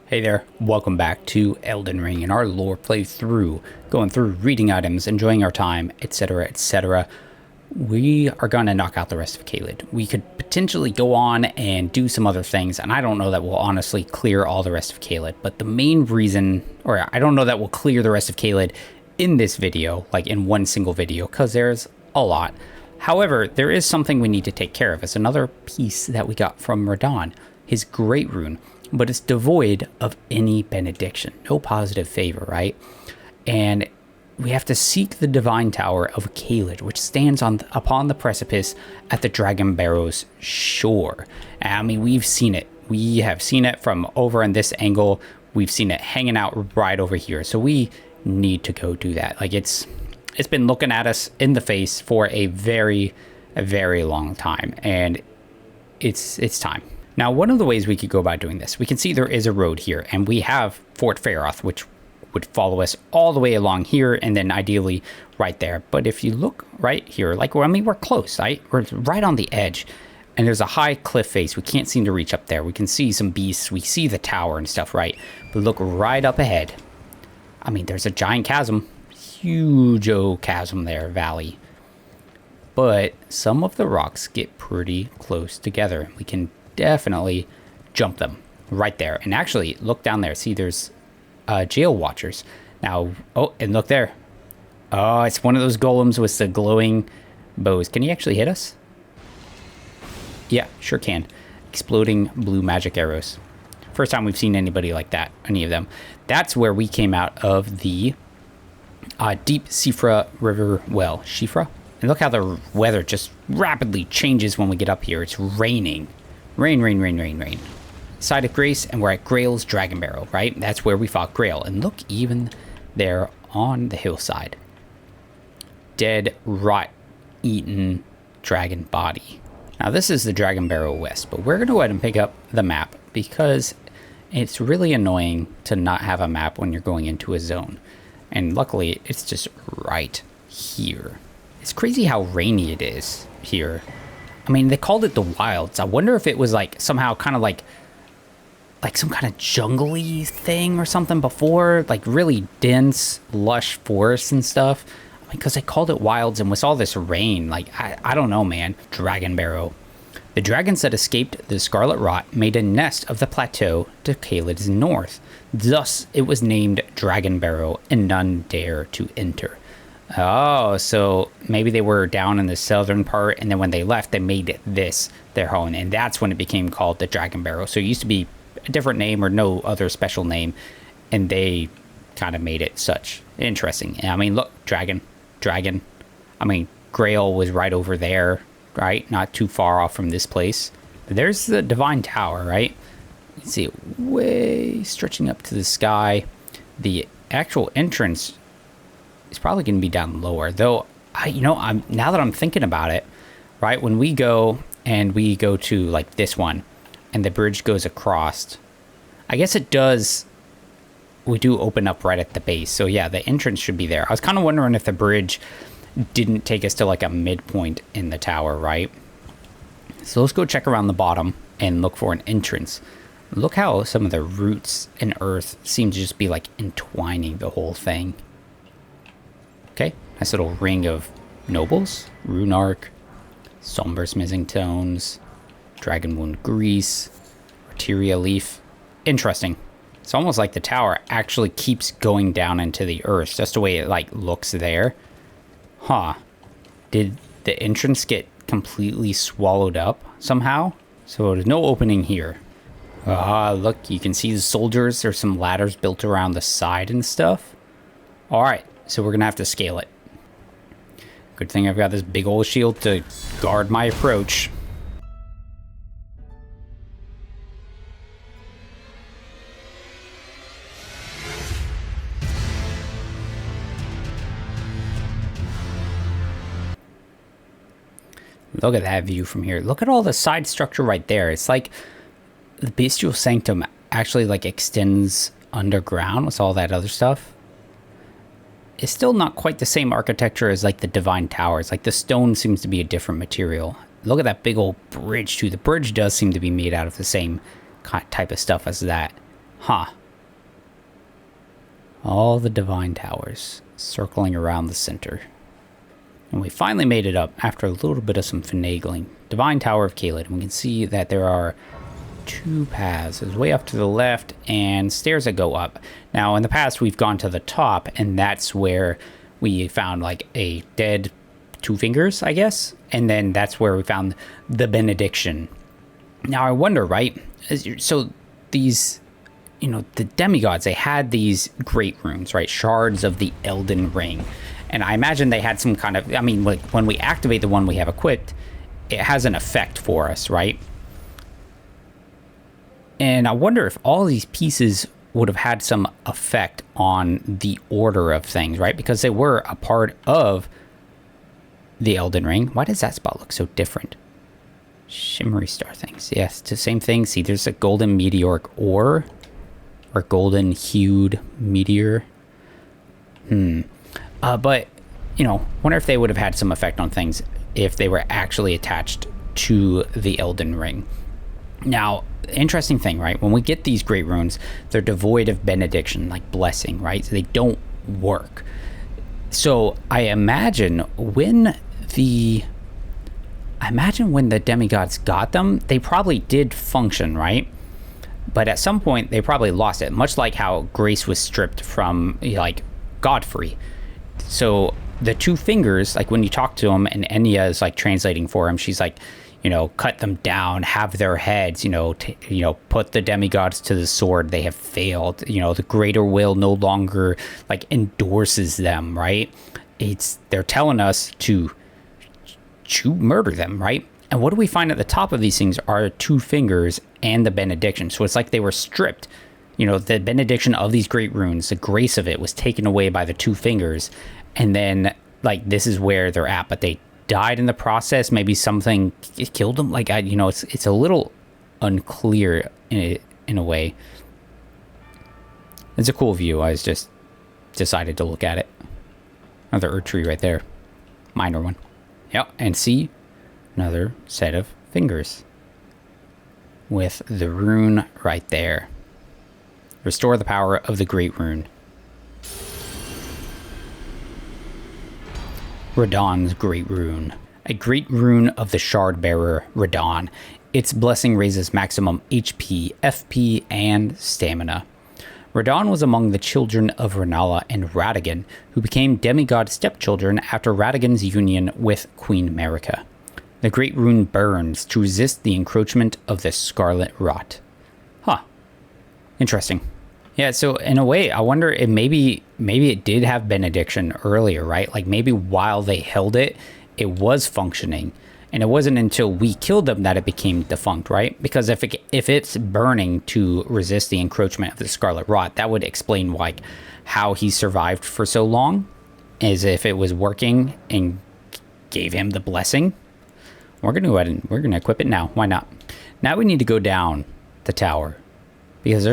Hey there, welcome back to Elden Ring and our lore playthrough, going through reading items, enjoying our time, etc, etc. We are going to knock out the rest of Caelid. We could potentially go on and do some other things, and I don't know that we'll honestly clear all the rest of Caelid, but the main reason, or I don't know that we'll clear the rest of Caelid in this video, like in one single video, because there's a lot. However, there is something we need to take care of. It's another piece that we got from Radahn, his Great Rune, but it's devoid of any benediction, no positive favor, right? And we have to seek the divine tower of Caelid, which stands upon the precipice at the Dragon Barrow's shore. I mean, we've seen it. We have seen it from over in this angle. We've seen it hanging out right over here. So we need to go do that. Like it's been looking at us in the face for a very long time, and it's time. Now, one of the ways we could go about doing this, we can see there is a road here, and we have Fort Faroth, which would follow us all the way along here, and then ideally right there. But if you look right here, like, I mean, we're close, right? We're right on the edge, and there's a high cliff face. We can't seem to reach up there. We can see some beasts. We see the tower and stuff, right? But look right up ahead. I mean, there's a giant chasm, huge chasm there, valley. But some of the rocks get pretty close together. We can definitely jump them right there. And actually, look down there. See, there's jail watchers. Now, oh, and look there. Oh, it's one of those golems with the glowing bows. Can he actually hit us? Yeah, sure can. Exploding blue magic arrows. First time we've seen anybody like that, any of them. That's where we came out of the deep Siofra River well. Siofra? And look how the weather just rapidly changes when we get up here. It's raining. Rain. Side of Grace, and we're at Grail's Dragon Barrow, right? That's where we fought Grail. And look, even there on the hillside. Dead, rot-eaten dragon body. Now, this is the Dragon Barrow West, but we're going to go ahead and pick up the map because it's really annoying to not have a map when you're going into a zone. And luckily, it's just right here. It's crazy how rainy it is here. I mean, they called it the Wilds. I wonder if it was like somehow kind of like some kind of jungly thing or something before, like really dense, lush forests and stuff. I mean, because they called it Wilds, and with all this rain, like, I don't know, man. Dragon Barrow. The dragons that escaped the Scarlet Rot made a nest of the plateau to Caelid's north. Thus, it was named Dragon Barrow, and none dare to enter. Oh, so maybe they were down in the southern part, and then when they left, they made this their home, and that's when it became called the Dragon Barrow. So it used to be a different name or no other special name, and they kind of made it such. Interesting. I mean, look, dragon. I mean, Grail was right over there, right? Not too far off from this place. But there's the Divine Tower, right? You can see it way stretching up to the sky. The actual entrance is probably going to be down lower, though. Now that I'm thinking about it, right, when we go to like this one and the bridge goes across, I guess it does, we do open up right at the base. So yeah, the entrance should be there. I was kind of wondering if the bridge didn't take us to like a midpoint in the tower, right? So let's go check around the bottom and look for an entrance. Look how some of the roots and earth seem to just be like entwining the whole thing. Okay, nice little ring of nobles, rune arc, somber smithing tones, dragon wound grease, arteria leaf. Interesting. It's almost like the tower actually keeps going down into the earth, just the way it like looks there. Huh. Did the entrance get completely swallowed up somehow? So there's no opening here. Look, you can see the soldiers. There's some ladders built around the side and stuff. All right. So we're going to have to scale it. Good thing I've got this big old shield to guard my approach. Look at that view from here. Look at all the side structure right there. It's like the Bestial Sanctum actually like extends underground with all that other stuff. It's still not quite the same architecture as like the Divine Towers. Like the stone seems to be a different material. Look at that big old bridge too. The bridge does seem to be made out of the same type of stuff as that. Huh. All the divine towers circling around the center. And we finally made it up after a little bit of some finagling. Divine Tower of Caelid. And we can see that there are 2 paths. There's way up to the left and stairs that go up. Now, in the past, we've gone to the top, and that's where we found like a dead 2 fingers, I guess. And then that's where we found the benediction. Now, I wonder, right? So these, you know, the demigods, they had these great runes, right? Shards of the Elden Ring. And I imagine they had some kind of, I mean, like when we activate the one we have equipped, it has an effect for us, right? And I wonder if all these pieces would have had some effect on the order of things, right? Because they were a part of the Elden Ring. Why does that spot look so different? Shimmery star things. Yes, it's the same thing. See, there's a golden meteoric ore, or golden hued meteor. But, you know, wonder if they would have had some effect on things if they were actually attached to the Elden Ring. Now, interesting thing, right? When we get these great runes, they're devoid of benediction, like blessing, right? So they don't work. So I imagine when the demigods got them, they probably did function, right? But at some point, they probably lost it, much like how grace was stripped from, like, Godfrey. So the 2 fingers, like when you talk to him and Enya is like translating for him, she's like, you know, cut them down, have their heads, put the demigods to the sword. They have failed. You know, the greater will no longer like endorses them, right? They're telling us to murder them, right? And what do we find at the top of these things are 2 fingers and the benediction. So it's like they were stripped. You know, the benediction of these great runes, the grace of it was taken away by the 2 fingers. And then, like, this is where they're at. But they died in the process. Maybe something killed them. Like, it's a little unclear in a way. It's a cool view. I was just decided to look at it. Another Earth tree right there. Minor one. Yep. And see, another set of fingers. With the rune right there. Restore the power of the Great Rune. Radahn's Great Rune. A Great Rune of the Shard Bearer, Radahn. Its blessing raises maximum HP, FP, and stamina. Radahn was among the children of Rennala and Radahn, who became demigod stepchildren after Radagon's union with Queen Marika. The Great Rune burns to resist the encroachment of the Scarlet Rot. Huh. Interesting. Yeah, so in a way, I wonder if maybe it did have benediction earlier, right? Like maybe while they held it, it was functioning. And it wasn't until we killed them that it became defunct, right? Because if it's burning to resist the encroachment of the Scarlet Rot, that would explain like how he survived for so long, as if it was working and gave him the blessing. We're gonna go ahead and we're gonna equip it now. Why not? Now we need to go down the tower because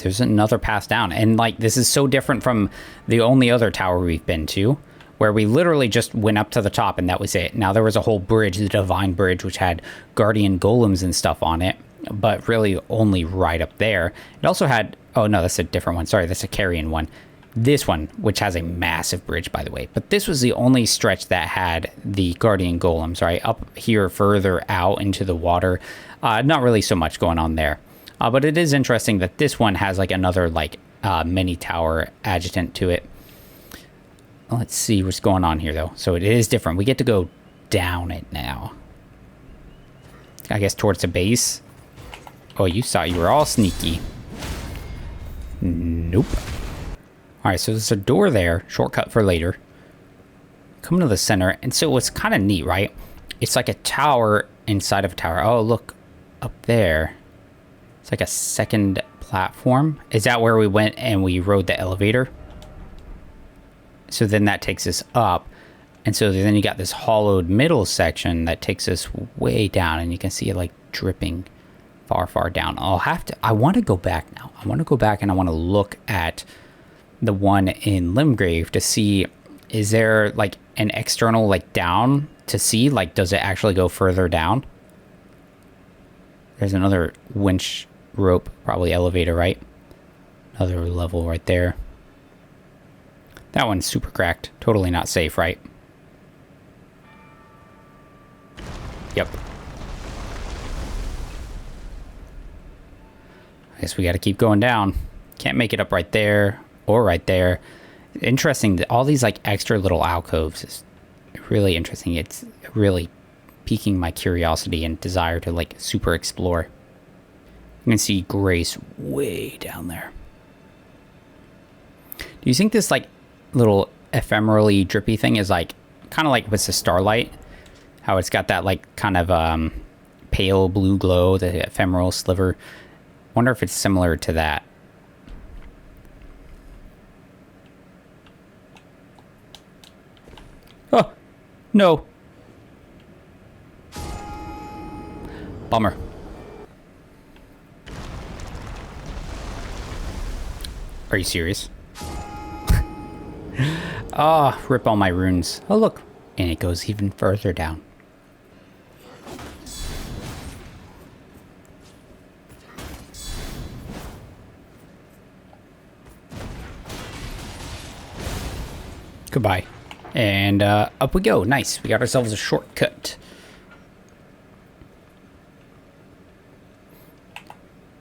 there's another path down, and like this is so different from the only other tower we've been to, where we literally just went up to the top and that was it. Now there was a whole bridge, the Divine Bridge, which had guardian golems and stuff on it, but really only right up there. It also had, oh no, that's a different one. Sorry, that's a carrion one. This one, which has a massive bridge, by the way, but this was the only stretch that had the guardian golems, right? Up here further out into the water, not really so much going on there. But it is interesting that this one has like another like mini tower adjutant to it. Let's see what's going on here though. So it is different. We get to go down it now. I guess towards the base. Oh, you were all sneaky. Nope. All right, so there's a door there. Shortcut for later. Coming to the center. And so it's kind of neat, right? It's like a tower inside of a tower. Oh, look up there. It's like a second platform. Is that where we went and we rode the elevator? So then that takes us up. And so then you got this hollowed middle section that takes us way down. And you can see it like dripping far, far down. I want to go back now. I want to go back and I want to look at the one in Limgrave to see, is there like an external like down to see? Like, does it actually go further down? There's another winch rope, probably elevator, right? Another level right there. That one's super cracked. Totally not safe, right? Yep. I guess we got to keep going down. Can't make it up right there or right there. Interesting that all these like extra little alcoves is really interesting. It's really piquing my curiosity and desire to like super explore. You can see Grace way down there. Do you think this like little ephemerally drippy thing is like kind of like with the starlight? How it's got that like kind of pale blue glow, the ephemeral sliver. Wonder if it's similar to that. Oh, no. Bummer. Are you serious? Ah, rip all my runes. Oh, look. And it goes even further down. Goodbye. And up we go. Nice. We got ourselves a shortcut.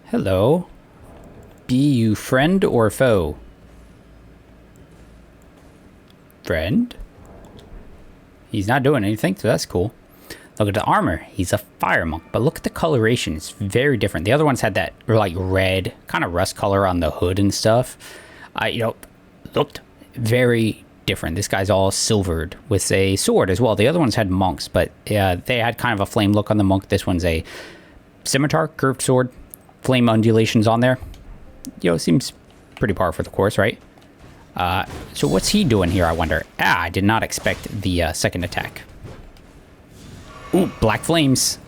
Hello. Be you friend or foe? Friend? He's not doing anything, so that's cool. Look at the armor. He's a fire monk, but look at the coloration. It's very different. The other ones had that like red, kind of rust color on the hood and stuff. You know, looked very different. This guy's all silvered with a sword as well. The other ones had monks, but they had kind of a flame look on the monk. This one's a scimitar, curved sword, flame undulations on there. You know, seems pretty par for the course, right? So what's he doing here, I wonder? I did not expect the second attack. Ooh, black flames.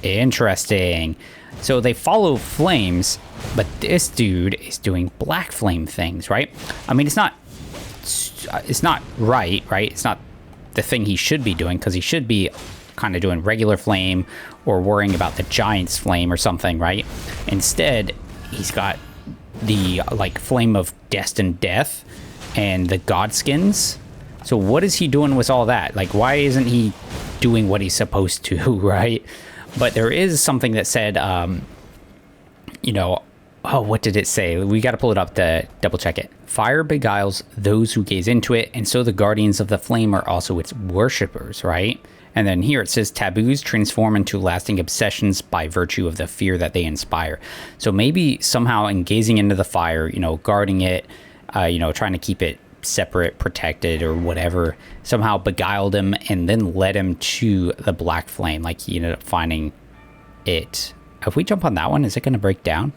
Interesting. So they follow flames, but this dude is doing black flame things, right? I mean, it's not right? It's not the thing he should be doing, because he should be kind of doing regular flame or worrying about the giant's flame or something, right? Instead, he's got the like flame of destined death and the godskins. So what is he doing with all that? Like, why isn't he doing what he's supposed to, right? But there is something that said, you know, oh, what did it say? We got to pull it up to double check it. Fire beguiles those who gaze into it, and so the guardians of the flame are also its worshippers, right? And then here it says taboos transform into lasting obsessions by virtue of the fear that they inspire. So maybe somehow in gazing into the fire, you know, guarding it, you know, trying to keep it separate, protected, or whatever, somehow beguiled him and then led him to the black flame. Like he ended up finding it. If we jump on that one, is it going to break down?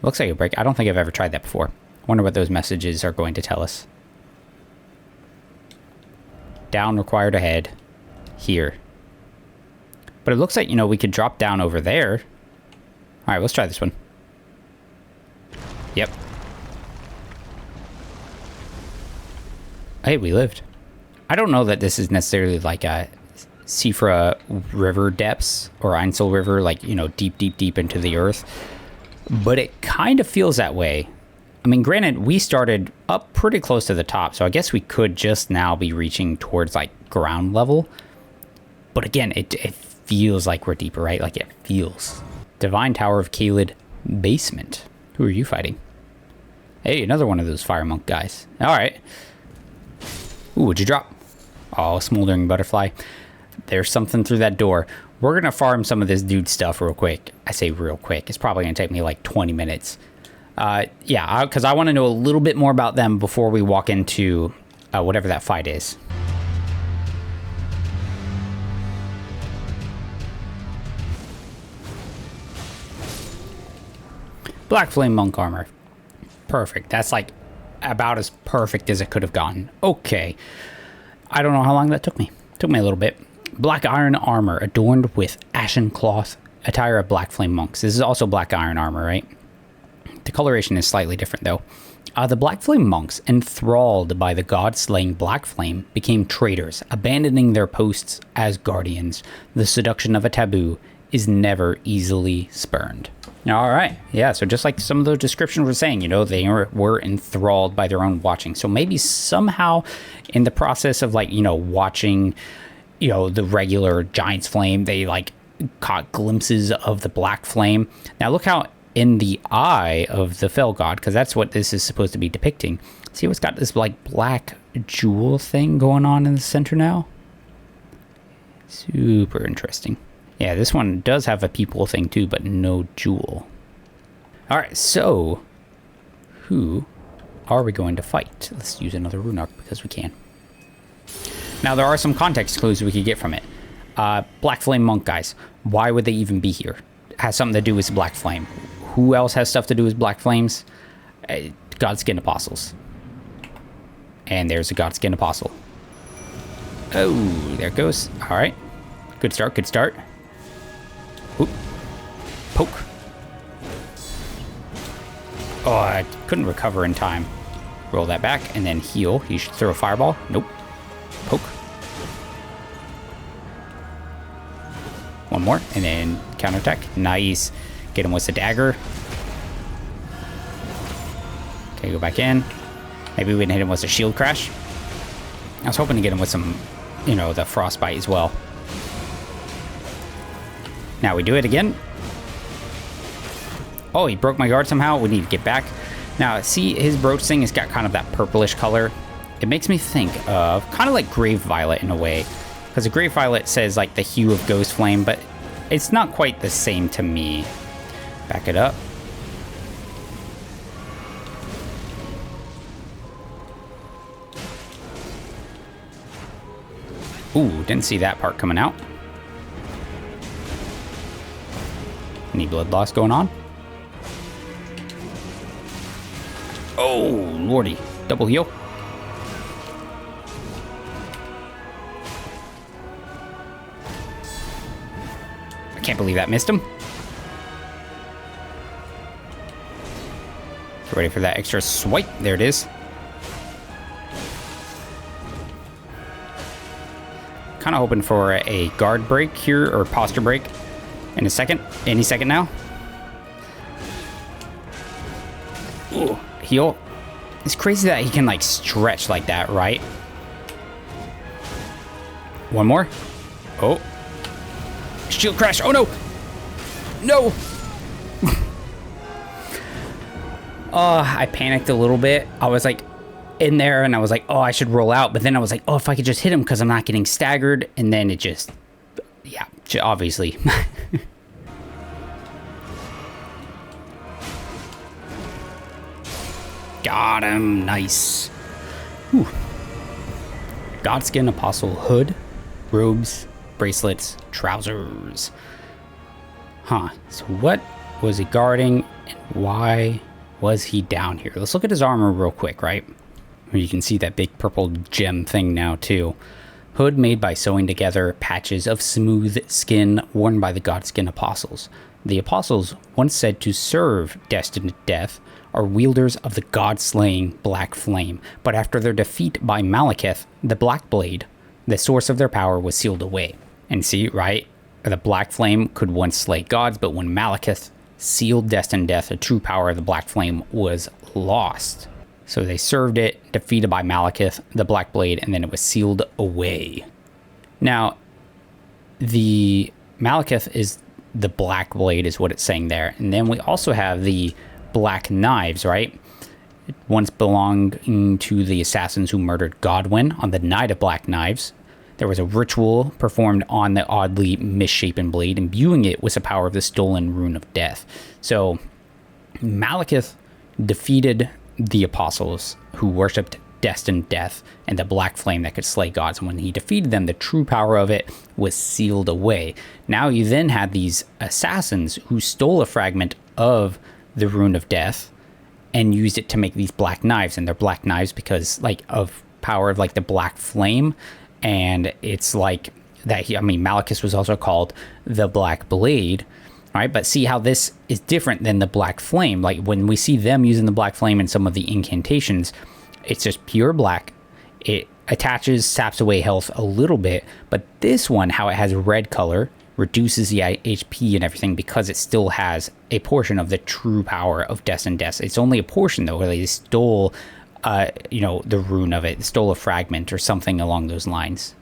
Looks like a break. I don't think I've ever tried that before. I wonder what those messages are going to tell us. Down required ahead. Here. But it looks like, you know, we could drop down over there. All right, let's try this one. Yep. Hey, we lived. I don't know that this is necessarily like a Sifra river depths or Ainsel River, like, you know, deep, deep, deep into the earth. But it kind of feels that way. I mean, granted, we started up pretty close to the top, so I guess we could just now be reaching towards like ground level. But again, it feels like we're deeper, right? Like it feels. Divine Tower of Caelid basement. Who are you fighting? Hey, another one of those fire monk guys. All right. Ooh, what'd you drop? Oh, smoldering butterfly. There's something through that door. We're going to farm some of this dude stuff real quick. I say real quick. It's probably going to take me like 20 minutes. Yeah, because I want to know a little bit more about them before we walk into whatever that fight is. Black Flame Monk armor. Perfect. That's like about as perfect as it could have gotten. Okay. I don't know how long that took me. Took me a little bit. Black iron armor adorned with ashen cloth. Attire of Black Flame monks. This is also black iron armor, right? The coloration is slightly different though. The Black Flame monks, enthralled by the god-slaying Black Flame, became traitors, abandoning their posts as guardians. The seduction of a taboo is never easily spurned. All right, yeah, so just like some of the descriptions were saying, you know, they were enthralled by their own watching. So maybe somehow in the process of, like, you know, watching, you know, the regular Giant's Flame, they, like, caught glimpses of the Black Flame. Now look how in the eye of the Fell God, because that's what this is supposed to be depicting. See what's got this, like, black jewel thing going on in the center now? Super interesting. Yeah, this one does have a people thing too, but no jewel. All right, so who are we going to fight? Let's use another rune arc because we can. Now, there are some context clues we could get from it. Black Flame Monk, guys. Why would they even be here? It has something to do with Black Flame. Who else has stuff to do with Black Flames? Godskin Apostles. And there's a Godskin Apostle. Oh, there it goes. All right. Good start, good start. Oop. Poke. Oh, I couldn't recover in time. Roll that back and then heal. He should throw a fireball. Nope. Poke. One more and then counterattack. Nice. Get him with the dagger. Okay, go back in. Maybe we can hit him with a shield crash. I was hoping to get him with some, you know, the frostbite as well. Now we do it again. Oh, he broke my guard somehow. We need to get back. Now, see, his brooch thing has got kind of that purplish color. It makes me think of kind of like Grave Violet in a way. Because the Grave Violet says, like, the hue of Ghost Flame, but it's not quite the same to me. Back it up. Ooh, didn't see that part coming out. Any blood loss going on? Oh, lordy. Double heal. I can't believe that missed him. Get ready for that extra swipe. There it is. Kind of hoping for a guard break here, or posture break. In a second. Any second now. Ooh, heal. It's crazy that he can, like, stretch like that, right? One more. Oh. Shield crash. Oh, no. No. I panicked a little bit. I was, like, in there, and I was like, oh, I should roll out. But then I was like, oh, if I could just hit him because I'm not getting staggered. And then it just... yeah, obviously. Got him. Nice. Whew. Godskin Apostle hood, robes, bracelets, trousers. Huh. So what was he guarding and why was he down here? Let's look at his armor real quick, right? You can see that big purple gem thing now too. Hood made by sewing together patches of smooth skin worn by the Godskin Apostles. The Apostles, once said to serve destined death, are wielders of the god-slaying Black Flame, but after their defeat by Malekith, the Black Blade, the source of their power was sealed away. And see, right? The Black Flame could once slay gods, but when Malekith sealed destined death, the true power of the Black Flame was lost. So they served it, defeated by Malekith, the Black Blade, and then it was sealed away. Now, the Malekith is the Black Blade, is what it's saying there. And then we also have the Black Knives, right? It once belonging to the assassins who murdered Godwyn on the Night of Black Knives. There was a ritual performed on the oddly misshapen blade, imbuing it with the power of the stolen Rune of Death. So, Malekith defeated the Apostles who worshipped destined death and the Black Flame that could slay gods. And when he defeated them, the true power of it was sealed away. Now you then had these assassins who stole a fragment of the Rune of Death and used it to make these black knives. And they're black knives because, like, of power of, like, the Black Flame. And it's like that. I mean, Malekith was also called the Black Blade, right? But see how this is different than the Black Flame. Like, when we see them using the Black Flame in some of the incantations, it's just pure black. It attaches, saps away health a little bit. But this one, how it has red color, reduces the HP and everything because it still has a portion of the true power of Destined Death. It's only a portion though, where they stole, the rune of it, stole a fragment or something along those lines.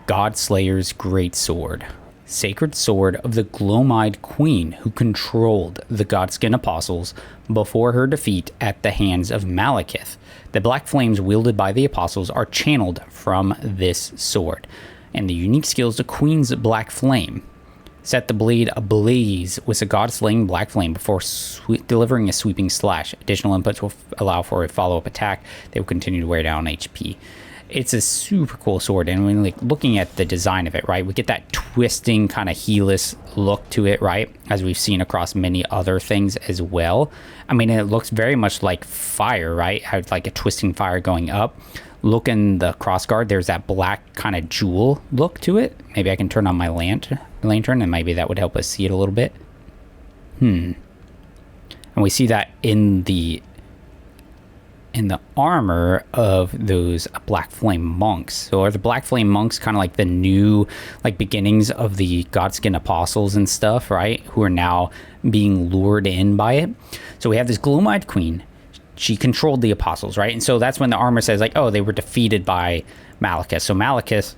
Godslayer's Great Sword. Sacred sword of the Glomide Queen, who controlled the Godskin Apostles before her defeat at the hands of Malekith. The black flames wielded by the Apostles are channeled from this sword, and the unique skills the Queen's Black Flame. Set the blade ablaze with a god-slaying black flame before delivering a sweeping slash. Additional inputs will allow for a follow-up attack. They will continue to wear down HP. It's a super cool sword, and when looking at the design of it, right, we get that twisting kind of heelless look to it, right, as we've seen across many other things as well. I mean, it looks very much like fire, right, has like a twisting fire going up. Look in the crossguard, there's that black kind of jewel look to it. Maybe I can turn on my lantern, and maybe that would help us see it a little bit. And we see that in the armor of those Black Flame monks. So are the Black Flame monks kind of like the new beginnings of the Godskin Apostles and stuff, right? Who are now being lured in by it. So we have this Glomide Queen. She controlled the Apostles, right? And so that's when the armor says they were defeated by Malekith. So Malekith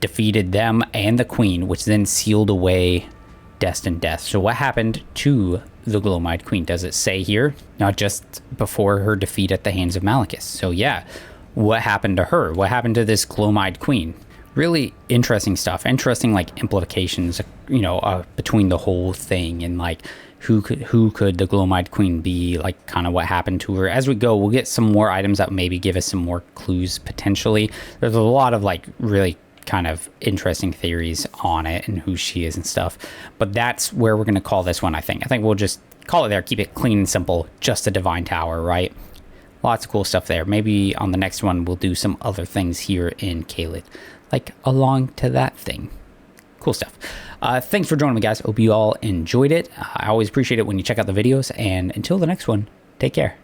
defeated them and the Queen, which then sealed away Destined Death. So what happened to the Glomide Queen? Does it say here? Not just before her defeat at the hands of Malekith. So yeah, what happened to her? What happened to this Glomide Queen? Really interesting stuff. Interesting implications, between the whole thing, and who could the Glomide Queen be, kind of what happened to her. As we go, we'll get some more items that maybe give us some more clues potentially. There's a lot of really kind of interesting theories on it and who she is and stuff, but that's where we're going to call this one. I think we'll just call it there, keep it clean and simple, just a divine tower, right? Lots of cool stuff there. Maybe on the next one we'll do some other things here in Caelid, along to that thing. Cool stuff. Thanks for joining me, guys. Hope you all enjoyed it. I always appreciate it when you check out the videos, and until the next one, take care.